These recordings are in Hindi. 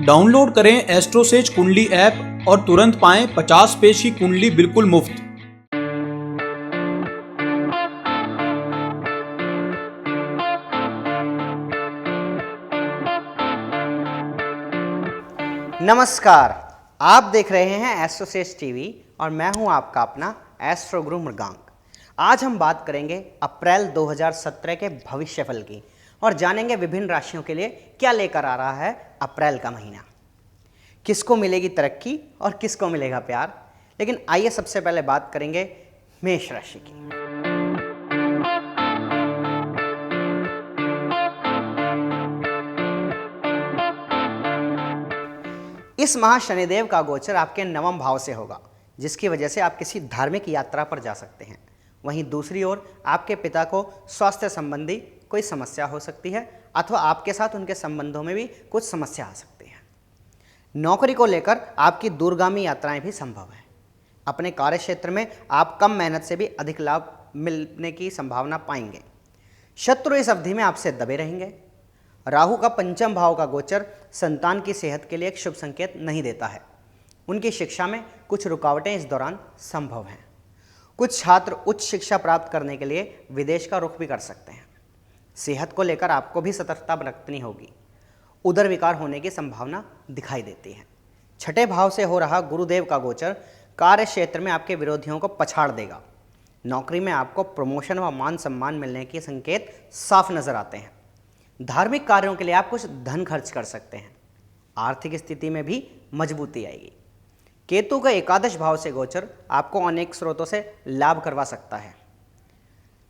डाउनलोड करें एस्ट्रोसेज कुंडली ऐप और तुरंत पाएं 50 पेज की कुंडली बिल्कुल मुफ्त। नमस्कार, आप देख रहे हैं एस्ट्रोसेज टीवी और मैं हूं आपका अपना एस्ट्रो गुरु मृगांक। आज हम बात करेंगे अप्रैल 2017 के भविष्यफल की और जानेंगे विभिन्न राशियों के लिए क्या लेकर आ रहा है अप्रैल का महीना। किसको मिलेगी तरक्की और किसको मिलेगा प्यार। लेकिन आइए सबसे पहले बात करेंगे मेष राशि की। इस माह शनिदेव का गोचर आपके नवम भाव से होगा, जिसकी वजह से आप किसी धार्मिक यात्रा पर जा सकते हैं। वहीं दूसरी ओर आपके पिता को स्वास्थ्य संबंधी कोई समस्या हो सकती है अथवा आपके साथ उनके संबंधों में भी कुछ समस्या आ सकती है। नौकरी को लेकर आपकी दूरगामी यात्राएं भी संभव है। अपने कार्य क्षेत्र में आप कम मेहनत से भी अधिक लाभ मिलने की संभावना पाएंगे। शत्रु इस अवधि में आपसे दबे रहेंगे। राहु का पंचम भाव का गोचर संतान की सेहत के लिए एक शुभ संकेत नहीं देता है। उनकी शिक्षा में कुछ रुकावटें इस दौरान संभव हैं। कुछ छात्र उच्च शिक्षा प्राप्त करने के लिए विदेश का रुख भी कर सकते हैं। सेहत को लेकर आपको भी सतर्कता बरतनी होगी। उदर विकार होने की संभावना दिखाई देती है। छठे भाव से हो रहा गुरुदेव का गोचर कार्य क्षेत्र में आपके विरोधियों को पछाड़ देगा। नौकरी में आपको प्रमोशन व मान सम्मान मिलने के संकेत साफ नजर आते हैं। धार्मिक कार्यों के लिए आप कुछ धन खर्च कर सकते हैं। आर्थिक स्थिति में भी मजबूती आएगी। केतु का एकादश भाव से गोचर आपको अनेक स्रोतों से लाभ करवा सकता है।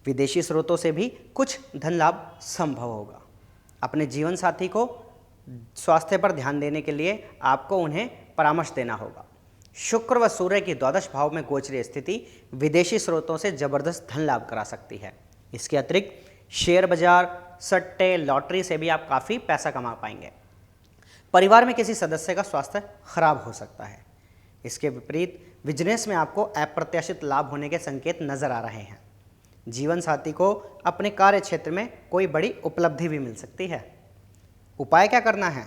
विदेशी स्रोतों से भी कुछ धन लाभ संभव होगा। अपने जीवन साथी को स्वास्थ्य पर ध्यान देने के लिए आपको उन्हें परामर्श देना होगा। शुक्र व सूर्य की द्वादश भाव में गोचरीय स्थिति विदेशी स्रोतों से जबरदस्त धन लाभ करा सकती है। इसके अतिरिक्त शेयर बाजार, सट्टे, लॉटरी से भी आप काफ़ी पैसा कमा पाएंगे। परिवार में किसी सदस्य का स्वास्थ्य खराब हो सकता है। इसके विपरीत बिजनेस में आपको अप्रत्याशित लाभ होने के संकेत नजर आ रहे हैं। जीवन साथी को अपने कार्य क्षेत्र में कोई बड़ी उपलब्धि भी मिल सकती है। उपाय क्या करना है?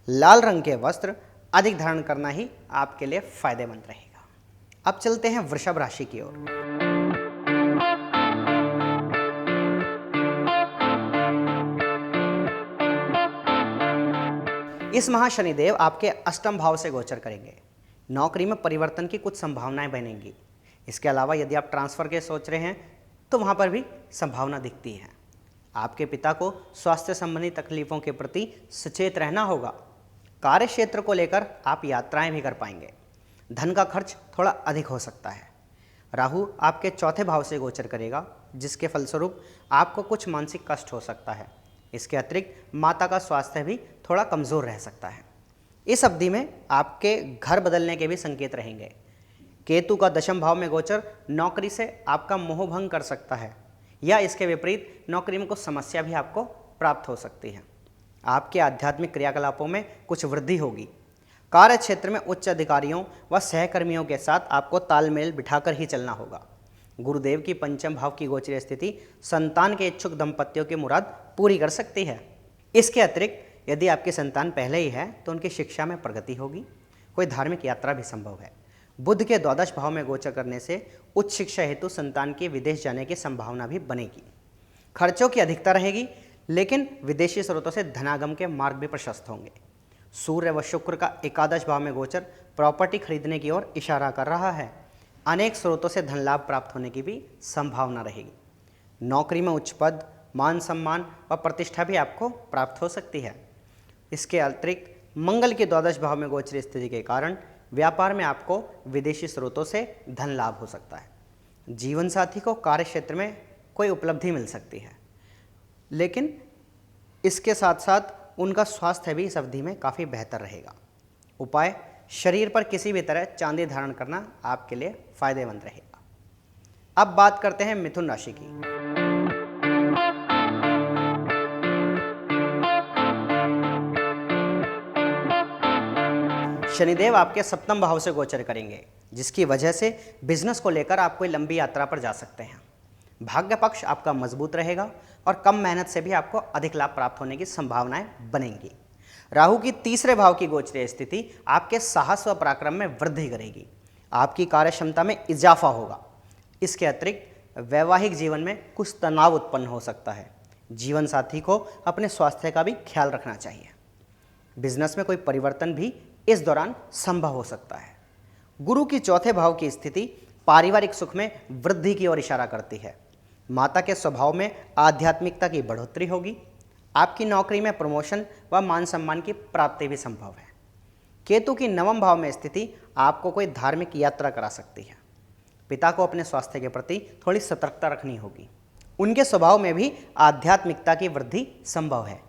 लाल रंग के वस्त्र अधिक धारण करना ही आपके लिए फायदेमंद रहेगा। अब चलते हैं वृषभ राशि की ओर। इस माह शनिदेव आपके अष्टम भाव से गोचर करेंगे। नौकरी में परिवर्तन की कुछ संभावनाएं बनेंगी। इसके अलावा यदि आप ट्रांसफर के सोच रहे हैं तो वहां पर भी संभावना दिखती है। आपके पिता को स्वास्थ्य संबंधी तकलीफों के प्रति सचेत रहना होगा। कार्य क्षेत्र को लेकर आप यात्राएं भी कर पाएंगे। धन का खर्च थोड़ा अधिक हो सकता है। राहु आपके चौथे भाव से गोचर करेगा, जिसके फलस्वरूप आपको कुछ मानसिक कष्ट हो सकता है। इसके अतिरिक्त माता का स्वास्थ्य भी थोड़ा कमज़ोर रह सकता है। इस अवधि में आपके घर बदलने के भी संकेत रहेंगे। केतु का दशम भाव में गोचर नौकरी से आपका मोह भंग कर सकता है, या इसके विपरीत नौकरी में कुछ समस्या भी आपको प्राप्त हो सकती है। आपके आध्यात्मिक क्रियाकलापों में कुछ वृद्धि होगी। कार्य क्षेत्र में उच्च अधिकारियों व सहकर्मियों के साथ आपको तालमेल बिठाकर ही चलना होगा। गुरुदेव की पंचम भाव की गोचरीय स्थिति संतान के इच्छुक दंपतियों की मुराद पूरी कर सकती है। इसके अतिरिक्त यदि आपकी संतान पहले ही है तो उनकी शिक्षा में प्रगति होगी। कोई धार्मिक यात्रा भी संभव है। बुध के द्वादश भाव में गोचर करने से उच्च शिक्षा हेतु संतान के विदेश जाने की संभावना भी बनेगी। खर्चों की अधिकता रहेगी, लेकिन विदेशी स्रोतों से धनागम के मार्ग भी प्रशस्त होंगे। सूर्य व शुक्र का एकादश भाव में गोचर प्रॉपर्टी खरीदने की ओर इशारा कर रहा है। अनेक स्रोतों से धन लाभ प्राप्त होने की भी संभावना रहेगी। नौकरी में उच्च पद, मान सम्मान व प्रतिष्ठा भी आपको प्राप्त हो सकती है। इसके अतिरिक्त मंगल के द्वादश भाव में गोचर स्थिति के कारण व्यापार में आपको विदेशी स्रोतों से धन लाभ हो सकता है। जीवन साथी को कार्य क्षेत्र में कोई उपलब्धि मिल सकती है, लेकिन इसके साथ साथ उनका स्वास्थ्य भी इस अवधि में काफ़ी बेहतर रहेगा। उपाय: शरीर पर किसी भी तरह चांदी धारण करना आपके लिए फायदेमंद रहेगा। अब बात करते हैं मिथुन राशि की। शनिदेव आपके सप्तम भाव से गोचर करेंगे, जिसकी वजह से बिजनेस को लेकर आप कोई लंबी यात्रा पर जा सकते हैं। भाग्य पक्ष आपका मजबूत रहेगा और कम मेहनत से भी आपको अधिक लाभ प्राप्त होने की संभावनाएं बनेंगी। राहु की तीसरे भाव की गोचरीय स्थिति आपके साहस व पराक्रम में वृद्धि करेगी। आपकी कार्य क्षमता में इजाफा होगा। इसके अतिरिक्त वैवाहिक जीवन में कुछ तनाव उत्पन्न हो सकता है। जीवन साथी को अपने स्वास्थ्य का भी ख्याल रखना चाहिए। बिजनेस में कोई परिवर्तन भी इस दौरान संभव हो सकता है। गुरु की चौथे भाव की स्थिति पारिवारिक सुख में वृद्धि की ओर इशारा करती है। माता के स्वभाव में आध्यात्मिकता की बढ़ोतरी होगी। आपकी नौकरी में प्रमोशन व मान सम्मान की प्राप्ति भी संभव है। केतु की नवम भाव में स्थिति आपको कोई धार्मिक यात्रा करा सकती है। पिता को अपने स्वास्थ्य के प्रति थोड़ी सतर्कता रखनी होगी। उनके स्वभाव में भी आध्यात्मिकता की वृद्धि संभव है।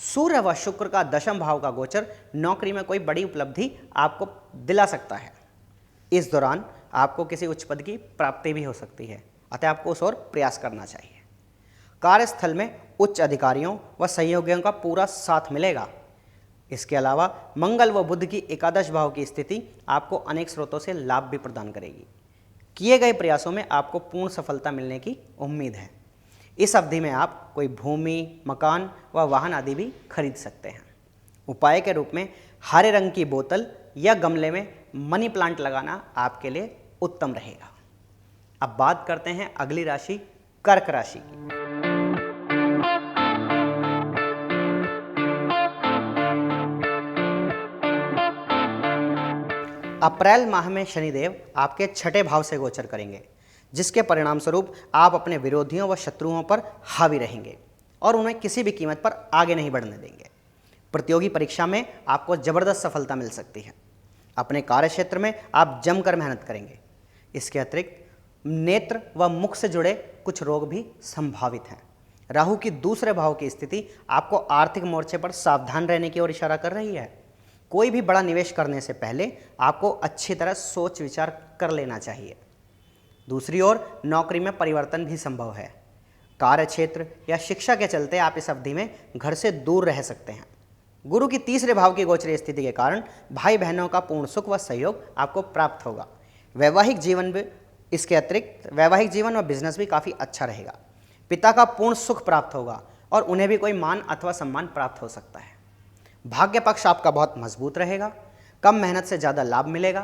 सूर्य व शुक्र का दशम भाव का गोचर नौकरी में कोई बड़ी उपलब्धि आपको दिला सकता है। इस दौरान आपको किसी उच्च पद की प्राप्ति भी हो सकती है, अतः आपको उस ओर प्रयास करना चाहिए। कार्यस्थल में उच्च अधिकारियों व सहयोगियों का पूरा साथ मिलेगा। इसके अलावा मंगल व बुध की एकादश भाव की स्थिति आपको अनेक स्रोतों से लाभ भी प्रदान करेगी। किए गए प्रयासों में आपको पूर्ण सफलता मिलने की उम्मीद है। इस अवधि में आप कोई भूमि, मकान व वाहन आदि भी खरीद सकते हैं। उपाय के रूप में हरे रंग की बोतल या गमले में मनी प्लांट लगाना आपके लिए उत्तम रहेगा। अब बात करते हैं अगली राशि कर्क राशि की। अप्रैल माह में शनिदेव आपके छठे भाव से गोचर करेंगे, जिसके परिणाम स्वरूप आप अपने विरोधियों व शत्रुओं पर हावी रहेंगे और उन्हें किसी भी कीमत पर आगे नहीं बढ़ने देंगे। प्रतियोगी परीक्षा में आपको जबरदस्त सफलता मिल सकती है। अपने कार्य क्षेत्र में आप जमकर मेहनत करेंगे। इसके अतिरिक्त नेत्र व मुख से जुड़े कुछ रोग भी संभावित हैं। राहु की दूसरे भाव की स्थिति आपको आर्थिक मोर्चे पर सावधान रहने की ओर इशारा कर रही है। कोई भी बड़ा निवेश करने से पहले आपको अच्छी तरह सोच विचार कर लेना चाहिए। दूसरी ओर नौकरी में परिवर्तन भी संभव है। कार्य क्षेत्र या शिक्षा के चलते आप इस अवधि में घर से दूर रह सकते हैं। गुरु की तीसरे भाव की गोचरीय स्थिति के कारण भाई बहनों का पूर्ण सुख व सहयोग आपको प्राप्त होगा। वैवाहिक जीवन भी इसके अतिरिक्त वैवाहिक जीवन व बिजनेस भी काफ़ी अच्छा रहेगा। पिता का पूर्ण सुख प्राप्त होगा और उन्हें भी कोई मान अथवा सम्मान प्राप्त हो सकता है। भाग्य पक्ष आपका बहुत मजबूत रहेगा। कम मेहनत से ज़्यादा लाभ मिलेगा।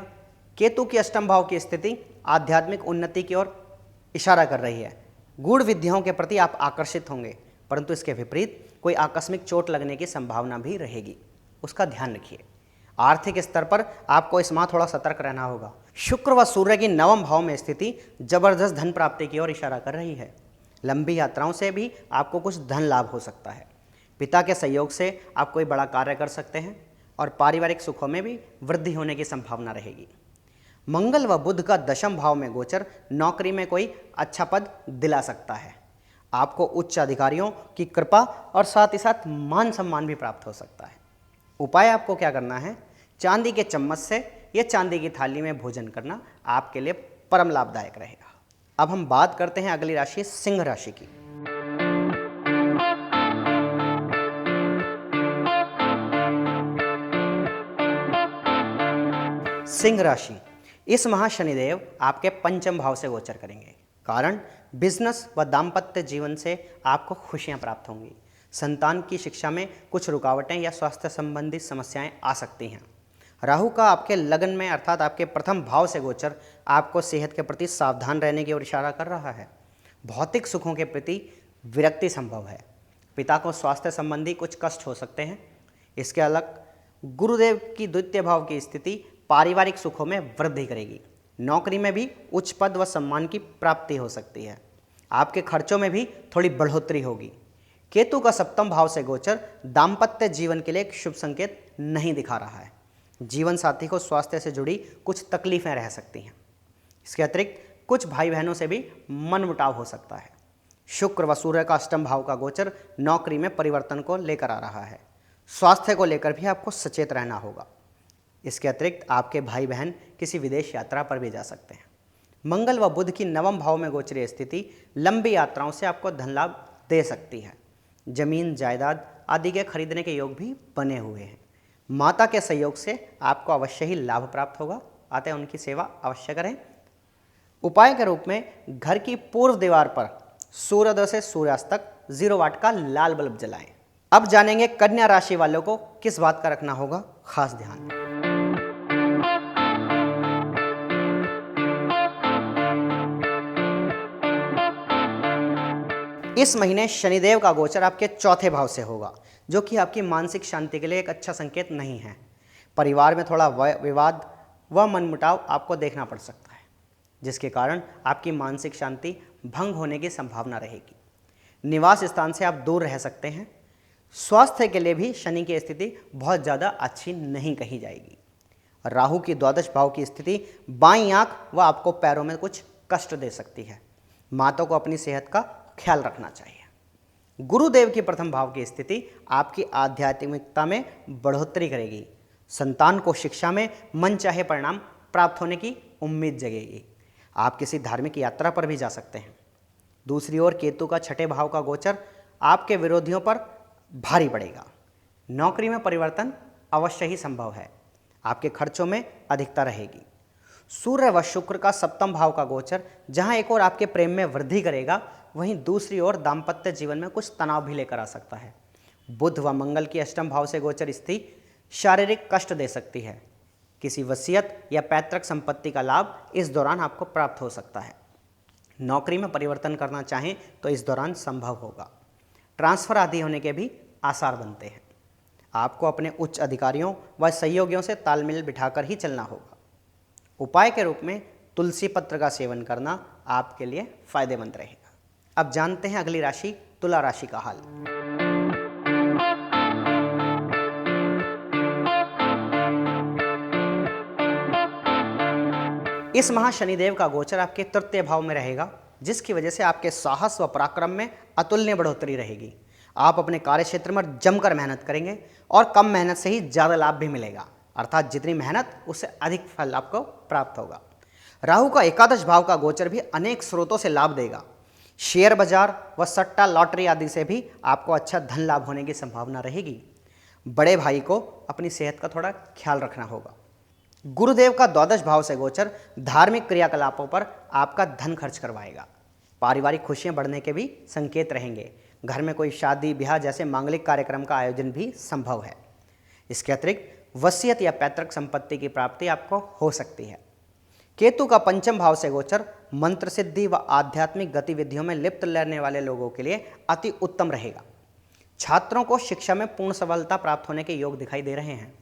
केतु की अष्टम भाव की स्थिति आध्यात्मिक उन्नति की ओर इशारा कर रही है। गूढ़ विद्याओं के प्रति आप आकर्षित होंगे, परंतु इसके विपरीत कोई आकस्मिक चोट लगने की संभावना भी रहेगी, उसका ध्यान रखिए। आर्थिक स्तर पर आपको इस माह थोड़ा सतर्क रहना होगा। शुक्र व सूर्य की नवम भाव में स्थिति जबरदस्त धन प्राप्ति की ओर इशारा कर रही है। लंबी यात्राओं से भी आपको कुछ धन लाभ हो सकता है। पिता के सहयोग से आप कोई बड़ा कार्य कर सकते हैं और पारिवारिक सुखों में भी वृद्धि होने की संभावना रहेगी। मंगल व बुध का दशम भाव में गोचर नौकरी में कोई अच्छा पद दिला सकता है। आपको उच्च अधिकारियों की कृपा और साथ ही साथ मान सम्मान भी प्राप्त हो सकता है। उपाय आपको क्या करना है? चांदी के चम्मच से या चांदी की थाली में भोजन करना आपके लिए परम लाभदायक रहेगा। अब हम बात करते हैं अगली राशि सिंह राशि की। सिंह राशि, इस माह शनिदेव आपके पंचम भाव से गोचर करेंगे। कारण बिजनेस व दाम्पत्य जीवन से आपको खुशियां प्राप्त होंगी। संतान की शिक्षा में कुछ रुकावटें या स्वास्थ्य संबंधी समस्याएं आ सकती हैं। राहु का आपके लगन में अर्थात आपके प्रथम भाव से गोचर आपको सेहत के प्रति सावधान रहने की ओर इशारा कर रहा है। भौतिक सुखों के प्रति विरक्ति संभव है। पिता को स्वास्थ्य संबंधी कुछ कष्ट हो सकते हैं। इसके अलग गुरुदेव की द्वितीय भाव की स्थिति पारिवारिक सुखों में वृद्धि करेगी। नौकरी में भी उच्च पद व सम्मान की प्राप्ति हो सकती है। आपके खर्चों में भी थोड़ी बढ़ोतरी होगी। केतु का सप्तम भाव से गोचर दाम्पत्य जीवन के लिए एक शुभ संकेत नहीं दिखा रहा है। जीवन साथी को स्वास्थ्य से जुड़ी कुछ तकलीफें रह सकती हैं। इसके अतिरिक्त कुछ भाई बहनों से भी मनमुटाव हो सकता है। शुक्र व सूर्य का अष्टम भाव का गोचर नौकरी में परिवर्तन को लेकर आ रहा है। स्वास्थ्य को लेकर भी आपको सचेत रहना होगा। इसके अतिरिक्त आपके भाई बहन किसी विदेश यात्रा पर भी जा सकते हैं। मंगल व बुध की नवम भाव में गोचरीय स्थिति लंबी यात्राओं से आपको धन लाभ दे सकती है। जमीन जायदाद आदि के खरीदने के योग भी बने हुए हैं। माता के सहयोग से आपको अवश्य ही लाभ प्राप्त होगा, अतः उनकी सेवा अवश्य करें। उपाय के रूप में घर की पूर्व दीवार पर सूर्योदय से सूर्यास्त तक 0 वाट का लाल बल्ब जलाएं। अब जानेंगे कन्या राशि वालों को किस बात का रखना होगा खास ध्यान। इस महीने शनिदेव का गोचर आपके चौथे भाव से होगा, जो कि आपकी मानसिक शांति के लिए एक अच्छा संकेत नहीं है। परिवार में थोड़ा विवाद व मनमुटाव आपको देखना पड़ सकता है, जिसके कारण आपकी मानसिक शांति भंग होने की संभावना रहेगी। निवास स्थान से आप दूर रह सकते हैं। स्वास्थ्य के लिए भी शनि की स्थिति बहुत ज़्यादा अच्छी नहीं कही जाएगी। राहु की द्वादश भाव की स्थिति बाईं आंख व आपको पैरों में कुछ कष्ट दे सकती है। माता को अपनी सेहत का ख्याल रखना चाहिए। गुरुदेव की प्रथम भाव की स्थिति आपकी आध्यात्मिकता में बढ़ोतरी करेगी। संतान को शिक्षा में मनचाहे परिणाम प्राप्त होने की उम्मीद जगेगी। आप किसी धार्मिक यात्रा पर भी जा सकते हैं। दूसरी ओर केतु का छठे भाव का गोचर आपके विरोधियों पर भारी पड़ेगा। नौकरी में परिवर्तन अवश्य ही संभव है। आपके खर्चों में अधिकता रहेगी। सूर्य व शुक्र का सप्तम भाव का गोचर जहां एक ओर आपके प्रेम में वृद्धि करेगा, वहीं दूसरी ओर दाम्पत्य जीवन में कुछ तनाव भी लेकर आ सकता है। बुध व मंगल की अष्टम भाव से गोचर स्थिति शारीरिक कष्ट दे सकती है। किसी वसीयत या पैतृक संपत्ति का लाभ इस दौरान आपको प्राप्त हो सकता है। नौकरी में परिवर्तन करना चाहें तो इस दौरान संभव होगा। ट्रांसफर आदि होने के भी आसार बनते हैं। आपको अपने उच्च अधिकारियों व सहयोगियों से तालमेल बिठाकर ही चलना होगा। उपाय के रूप में तुलसी पत्र का सेवन करना आपके लिए फायदेमंद रहेगा। अब जानते हैं अगली राशि तुला राशि का हाल। इस माह शनिदेव का गोचर आपके तृतीय भाव में रहेगा, जिसकी वजह से आपके साहस व पराक्रम में अतुलनीय बढ़ोतरी रहेगी। आप अपने कार्य क्षेत्र में जमकर मेहनत करेंगे और कम मेहनत से ही ज़्यादा लाभ भी मिलेगा, अर्थात जितनी मेहनत उससे अधिक फल आपको प्राप्त होगा। राहु का एकादश भाव का गोचर भी अनेक स्रोतों से लाभ देगा। शेयर बाजार व सट्टा लॉटरी आदि से भी आपको अच्छा धन लाभ होने की संभावना रहेगी। बड़े भाई को अपनी सेहत का थोड़ा ख्याल रखना होगा। गुरुदेव का द्वादश भाव से गोचर धार्मिक क्रियाकलापों पर आपका धन खर्च करवाएगा। पारिवारिक खुशियां बढ़ने के भी संकेत रहेंगे। घर में कोई शादी ब्याह जैसे मांगलिक कार्यक्रम का आयोजन भी संभव है। इसके अतिरिक्त वसीयत या पैतृक संपत्ति की प्राप्ति आपको हो सकती है। केतु का पंचम भाव से गोचर मंत्र सिद्धि व आध्यात्मिक गतिविधियों में लिप्त रहने वाले लोगों के लिए अति उत्तम रहेगा। छात्रों को शिक्षा में पूर्ण सफलता प्राप्त होने के योग दिखाई दे रहे हैं।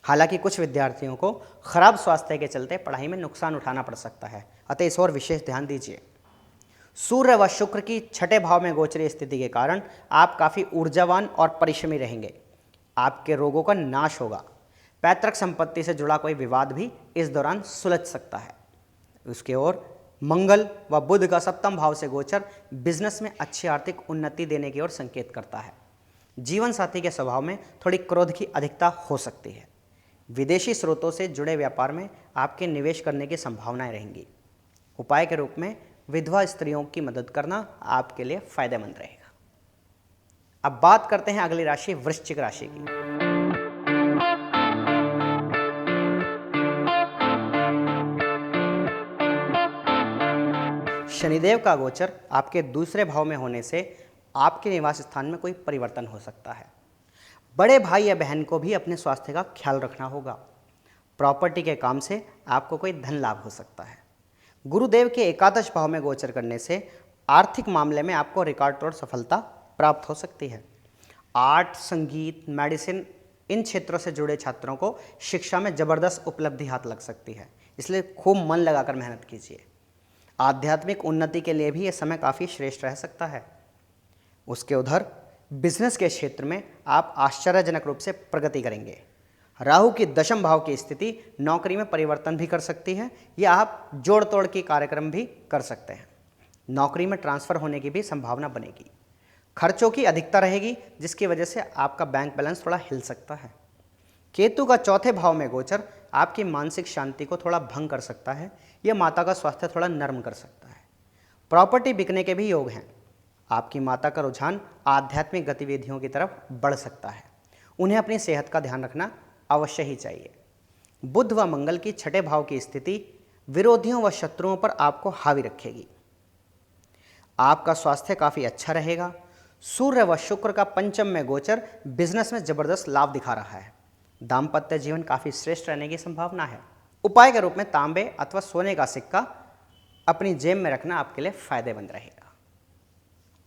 हालांकि कुछ विद्यार्थियों को खराब स्वास्थ्य के चलते पढ़ाई में नुकसान उठाना पड़ सकता है, अतः इस ओर विशेष ध्यान दीजिए। सूर्य व शुक्र की छठे भाव में गोचरीय स्थिति के कारण आप काफ़ी ऊर्जावान और परिश्रमी रहेंगे। आपके रोगों का नाश होगा। पैतृक संपत्ति से जुड़ा कोई विवाद भी इस दौरान सुलझ सकता है। उसके ओर मंगल व बुध का सप्तम भाव से गोचर बिजनेस में अच्छी आर्थिक उन्नति देने की ओर संकेत करता है। जीवन साथी के स्वभाव में थोड़ी क्रोध की अधिकता हो सकती है। विदेशी स्रोतों से जुड़े व्यापार में आपके निवेश करने की संभावनाएं रहेंगी। उपाय के रूप में विधवा स्त्रियों की मदद करना आपके लिए फायदेमंद रहेगा। अब बात करते हैं अगली राशि वृश्चिक राशि की। शनिदेव का गोचर आपके दूसरे भाव में होने से आपके निवास स्थान में कोई परिवर्तन हो सकता है। बड़े भाई या बहन को भी अपने स्वास्थ्य का ख्याल रखना होगा। प्रॉपर्टी के काम से आपको कोई धन लाभ हो सकता है। गुरुदेव के एकादश भाव में गोचर करने से आर्थिक मामले में आपको रिकॉर्ड तोड़ सफलता प्राप्त हो सकती है। आर्ट, संगीत, मेडिसिन इन क्षेत्रों से जुड़े छात्रों को शिक्षा में जबरदस्त उपलब्धि हाथ लग सकती है, इसलिए खूब मन लगाकर मेहनत कीजिए। आध्यात्मिक उन्नति के लिए भी यह समय काफ़ी श्रेष्ठ रह सकता है। उसके उधर बिजनेस के क्षेत्र में आप आश्चर्यजनक रूप से प्रगति करेंगे। राहु की दशम भाव की स्थिति नौकरी में परिवर्तन भी कर सकती है या आप जोड़ तोड़ के कार्यक्रम भी कर सकते हैं। नौकरी में ट्रांसफर होने की भी संभावना बनेगी। खर्चों की अधिकता रहेगी, जिसकी वजह से आपका बैंक बैलेंस थोड़ा हिल सकता है। केतु का चौथे भाव में गोचर आपकी मानसिक शांति को थोड़ा भंग कर सकता है या माता का स्वास्थ्य थोड़ा नर्म कर सकता है। प्रॉपर्टी बिकने के भी योग हैं। आपकी माता का रुझान आध्यात्मिक गतिविधियों की तरफ बढ़ सकता है। उन्हें अपनी सेहत का ध्यान रखना अवश्य ही चाहिए। बुध व मंगल की छठे भाव की स्थिति विरोधियों व शत्रुओं पर आपको हावी रखेगी। आपका स्वास्थ्य काफ़ी अच्छा रहेगा। सूर्य व शुक्र का पंचम में गोचर बिजनेस में जबरदस्त लाभ दिखा रहा है। दाम्पत्य जीवन काफी श्रेष्ठ रहने की संभावना है। उपाय के रूप में तांबे अथवा सोने का सिक्का अपनी जेब में रखना आपके लिए फायदेमंद रहेगा।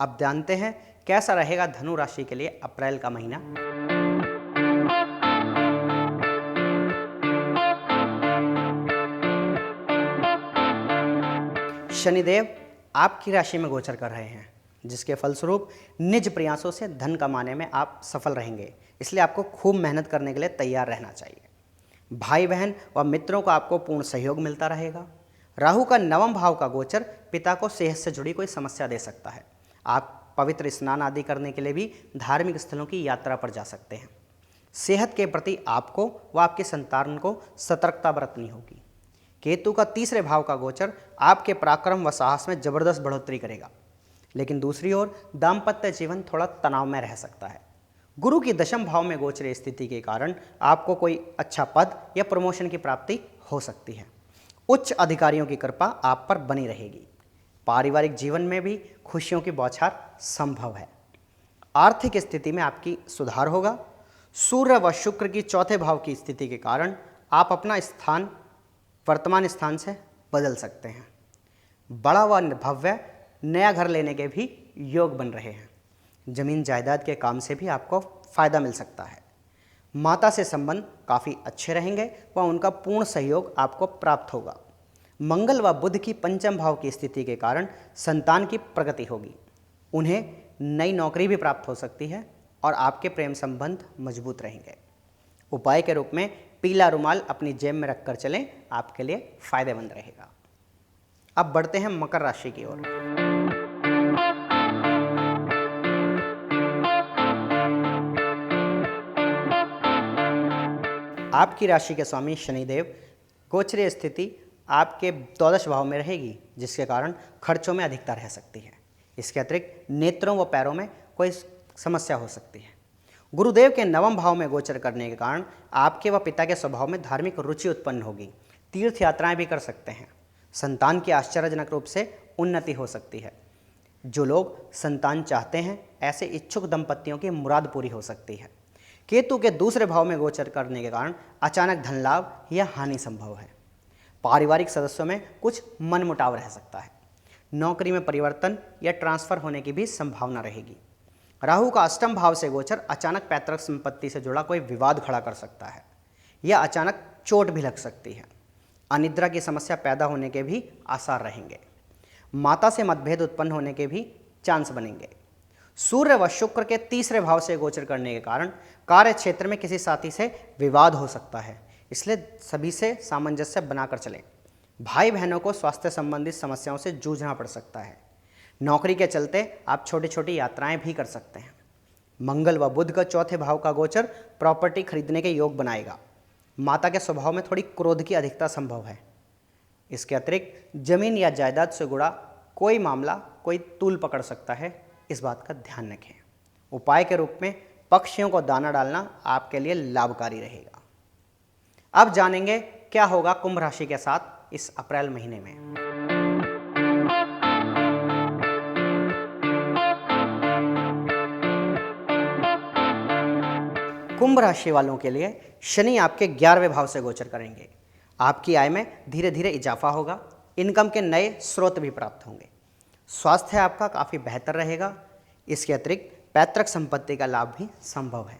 अब जानते हैं कैसा रहेगा धनु राशि के लिए अप्रैल का महीना। शनिदेव आपकी राशि में गोचर कर रहे हैं, जिसके फलस्वरूप निज प्रयासों से धन कमाने में आप सफल रहेंगे। इसलिए आपको खूब मेहनत करने के लिए तैयार रहना चाहिए। भाई बहन व मित्रों को आपको पूर्ण सहयोग मिलता रहेगा। राहु का नवम भाव का गोचर पिता को सेहत से जुड़ी कोई समस्या दे सकता है। आप पवित्र स्नान आदि करने के लिए भी धार्मिक स्थलों की यात्रा पर जा सकते हैं। सेहत के प्रति आपको व आपके संतान को सतर्कता बरतनी होगी। केतु का तीसरे भाव का गोचर आपके पराक्रम व साहस में जबरदस्त बढ़ोतरी करेगा, लेकिन दूसरी ओर दाम्पत्य जीवन थोड़ा तनाव में रह सकता है। गुरु की दशम भाव में गोचर स्थिति के कारण आपको कोई अच्छा पद या प्रमोशन की प्राप्ति हो सकती है। उच्च अधिकारियों की कृपा आप पर बनी रहेगी। पारिवारिक जीवन में भी खुशियों की बौछार संभव है। आर्थिक स्थिति में आपकी सुधार होगा। सूर्य व शुक्र की चौथे भाव की स्थिति के कारण आप अपना स्थान वर्तमान स्थान से बदल सकते हैं। बड़ा व भव्य नया घर लेने के भी योग बन रहे हैं। जमीन जायदाद के काम से भी आपको फायदा मिल सकता है। माता से संबंध काफ़ी अच्छे रहेंगे व उनका पूर्ण सहयोग आपको प्राप्त होगा। मंगल व बुध की पंचम भाव की स्थिति के कारण संतान की प्रगति होगी। उन्हें नई नौकरी भी प्राप्त हो सकती है और आपके प्रेम संबंध मजबूत रहेंगे। उपाय के रूप में पीला रुमाल अपनी जेब में रखकर चलें, आपके लिए फायदेमंद रहेगा। अब बढ़ते हैं मकर राशि की ओर। आपकी राशि के स्वामी शनिदेव गोचरीय स्थिति आपके द्वादश भाव में रहेगी, जिसके कारण खर्चों में अधिकता रह सकती है। इसके अतिरिक्त नेत्रों व पैरों में कोई समस्या हो सकती है। गुरुदेव के नवम भाव में गोचर करने के कारण आपके व पिता के स्वभाव में धार्मिक रुचि उत्पन्न होगी। तीर्थ यात्राएं भी कर सकते हैं। संतान की आश्चर्यजनक रूप से उन्नति हो सकती है। जो लोग संतान चाहते हैं, ऐसे इच्छुक दंपतियों की मुराद पूरी हो सकती है। केतु के दूसरे भाव में गोचर करने के कारण अचानक धन लाभ या हानि संभव है। पारिवारिक सदस्यों में कुछ मनमुटाव रह सकता है। नौकरी में परिवर्तन या ट्रांसफर होने की भी संभावना रहेगी। राहु का अष्टम भाव से गोचर अचानक पैतृक संपत्ति से जुड़ा कोई विवाद खड़ा कर सकता है या अचानक चोट भी लग सकती है। अनिद्रा की समस्या पैदा होने के भी आसार रहेंगे। माता से मतभेद उत्पन्न होने के भी चांस बनेंगे। सूर्य व शुक्र के तीसरे भाव से गोचर करने के कारण कार्य क्षेत्र में किसी साथी से विवाद हो सकता है, इसलिए सभी से सामंजस्य बनाकर चलें। भाई बहनों को स्वास्थ्य संबंधित समस्याओं से जूझना पड़ सकता है। नौकरी के चलते आप छोटी छोटी यात्राएं भी कर सकते हैं। मंगल व बुध का चौथे भाव का गोचर प्रॉपर्टी खरीदने के योग बनाएगा। माता के स्वभाव में थोड़ी क्रोध की अधिकता संभव है। इसके अतिरिक्त जमीन या जायदाद से जुड़ा कोई मामला कोई तूल पकड़ सकता है, इस बात का ध्यान रखें। उपाय के रूप में पक्षियों को दाना डालना आपके लिए लाभकारी रहेगा। अब जानेंगे क्या होगा कुंभ राशि के साथ इस अप्रैल महीने में। कुंभ राशि वालों के लिए शनि आपके 11वें भाव से गोचर करेंगे। आपकी आय में धीरे धीरे इजाफा होगा। इनकम के नए स्रोत भी प्राप्त होंगे। स्वास्थ्य आपका काफ़ी बेहतर रहेगा। इसके अतिरिक्त पैतृक संपत्ति का लाभ भी संभव है।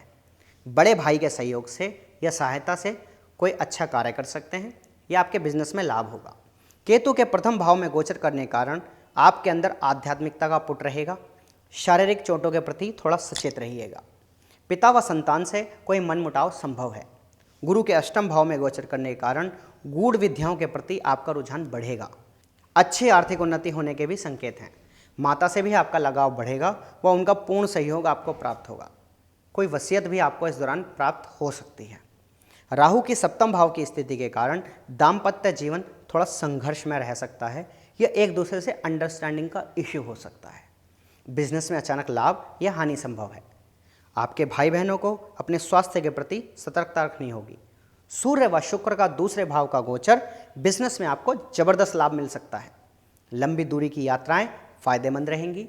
बड़े भाई के सहयोग से या सहायता से कोई अच्छा कार्य कर सकते हैं या आपके बिजनेस में लाभ होगा। केतु के प्रथम भाव में गोचर करने के कारण आपके अंदर आध्यात्मिकता का पुट रहेगा। शारीरिक चोटों के प्रति थोड़ा सचेत रहिएगा। पिता व संतान से कोई मनमुटाव संभव है। गुरु के अष्टम भाव में गोचर करने के कारण गूढ़ विद्याओं के प्रति आपका रुझान बढ़ेगा। अच्छी आर्थिक उन्नति होने के भी संकेत हैं। माता से भी आपका लगाव बढ़ेगा व उनका पूर्ण सहयोग आपको प्राप्त होगा। कोई वसीयत भी आपको इस दौरान प्राप्त हो सकती है। राहु की सप्तम भाव की स्थिति के कारण दाम्पत्य जीवन थोड़ा संघर्ष में रह सकता है या एक दूसरे से अंडरस्टैंडिंग का इश्यू हो सकता है। बिजनेस में अचानक लाभ या हानि संभव है। आपके भाई बहनों को अपने स्वास्थ्य के प्रति सतर्कता रखनी होगी। सूर्य व शुक्र का दूसरे भाव का गोचर बिजनेस में आपको जबरदस्त लाभ मिल सकता है। लंबी दूरी की यात्राएं फायदेमंद रहेंगी।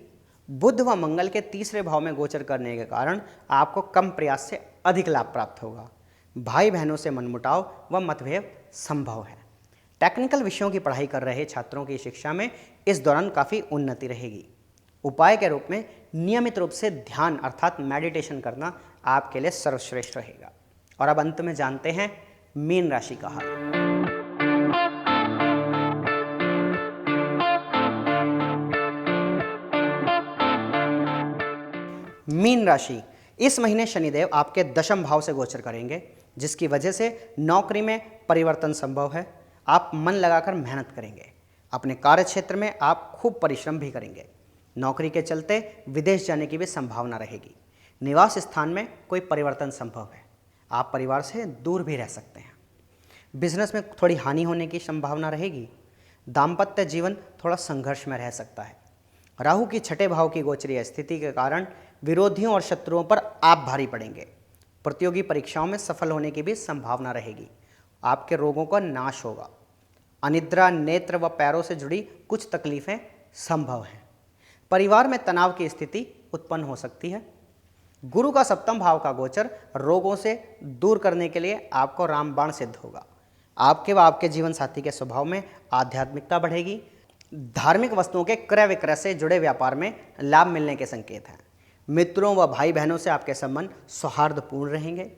बुध व मंगल के तीसरे भाव में गोचर करने के कारण आपको कम प्रयास से अधिक लाभ प्राप्त होगा। भाई बहनों से मनमुटाव व मतभेद संभव है। टेक्निकल विषयों की पढ़ाई कर रहे छात्रों की शिक्षा में इस दौरान काफ़ी उन्नति रहेगी। उपाय के रूप में नियमित रूप से ध्यान अर्थात मेडिटेशन करना आपके लिए सर्वश्रेष्ठ रहेगा। और अब अंत में जानते हैं मीन राशि का हाल। मीन राशि, इस महीने शनिदेव आपके दशम भाव से गोचर करेंगे, जिसकी वजह से नौकरी में परिवर्तन संभव है। आप मन लगाकर मेहनत करेंगे। अपने कार्य क्षेत्र में आप खूब परिश्रम भी करेंगे। नौकरी के चलते विदेश जाने की भी संभावना रहेगी। निवास स्थान में कोई परिवर्तन संभव है। आप परिवार से दूर भी रह सकते हैं। बिजनेस में थोड़ी हानि होने की संभावना रहेगी। दाम्पत्य जीवन थोड़ा संघर्ष में रह सकता है। राहु की छठे भाव की गोचरीय स्थिति के कारण विरोधियों और शत्रुओं पर आप भारी पड़ेंगे। प्रतियोगी परीक्षाओं में सफल होने की भी संभावना रहेगी। आपके रोगों का नाश होगा। अनिद्रा, नेत्र व पैरों से जुड़ी कुछ तकलीफें संभव हैं। परिवार में तनाव की स्थिति उत्पन्न हो सकती है। गुरु का सप्तम भाव का गोचर रोगों से दूर करने के लिए आपको रामबाण सिद्ध होगा। आपके व आपके जीवन साथी के स्वभाव में आध्यात्मिकता बढ़ेगी। धार्मिक वस्तुओं के क्रय विक्रय से जुड़े व्यापार में लाभ मिलने के संकेत हैं। मित्रों व भाई बहनों से आपके संबंध सौहार्दपूर्ण रहेंगे।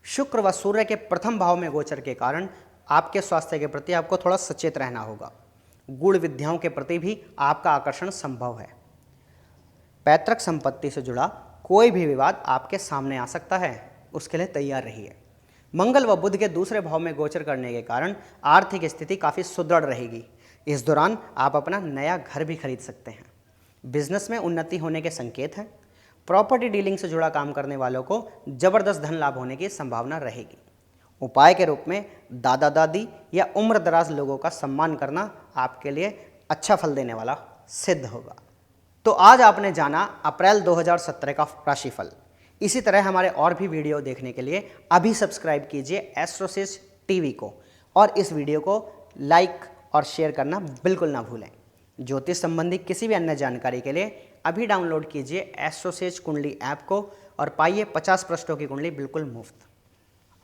शुक्र व सूर्य के प्रथम भाव में गोचर के कारण आपके स्वास्थ्य के प्रति आपको थोड़ा सचेत रहना होगा। गुण विद्याओं के प्रति भी आपका आकर्षण संभव है। पैतृक संपत्ति से जुड़ा कोई भी विवाद आपके सामने आ सकता है, उसके लिए तैयार रहिए। मंगल व बुध के दूसरे भाव में गोचर करने के कारण आर्थिक स्थिति काफ़ी सुदृढ़ रहेगी। इस दौरान आप अपना नया घर भी खरीद सकते हैं। बिजनेस में उन्नति होने के संकेत हैं। प्रॉपर्टी डीलिंग से जुड़ा काम करने वालों को जबरदस्त धन लाभ होने की संभावना रहेगी। उपाय के रूप में दादा दादी या उम्र दराज लोगों का सम्मान करना आपके लिए अच्छा फल देने वाला सिद्ध होगा। तो आज आपने जाना अप्रैल 2017 का राशिफल। इसी तरह हमारे और भी वीडियो देखने के लिए अभी सब्सक्राइब कीजिए एस्ट्रोसेज टीवी को, और इस वीडियो को लाइक और शेयर करना बिल्कुल ना भूलें। ज्योतिष संबंधी किसी भी अन्य जानकारी के लिए अभी डाउनलोड कीजिए एस्ट्रोसेज कुंडली ऐप को और पाइए 50 पृष्ठों की कुंडली बिल्कुल मुफ्त।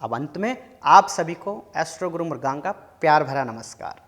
अब अंत में आप सभी को एस्ट्रो गुरु मृगांक का प्यार भरा नमस्कार।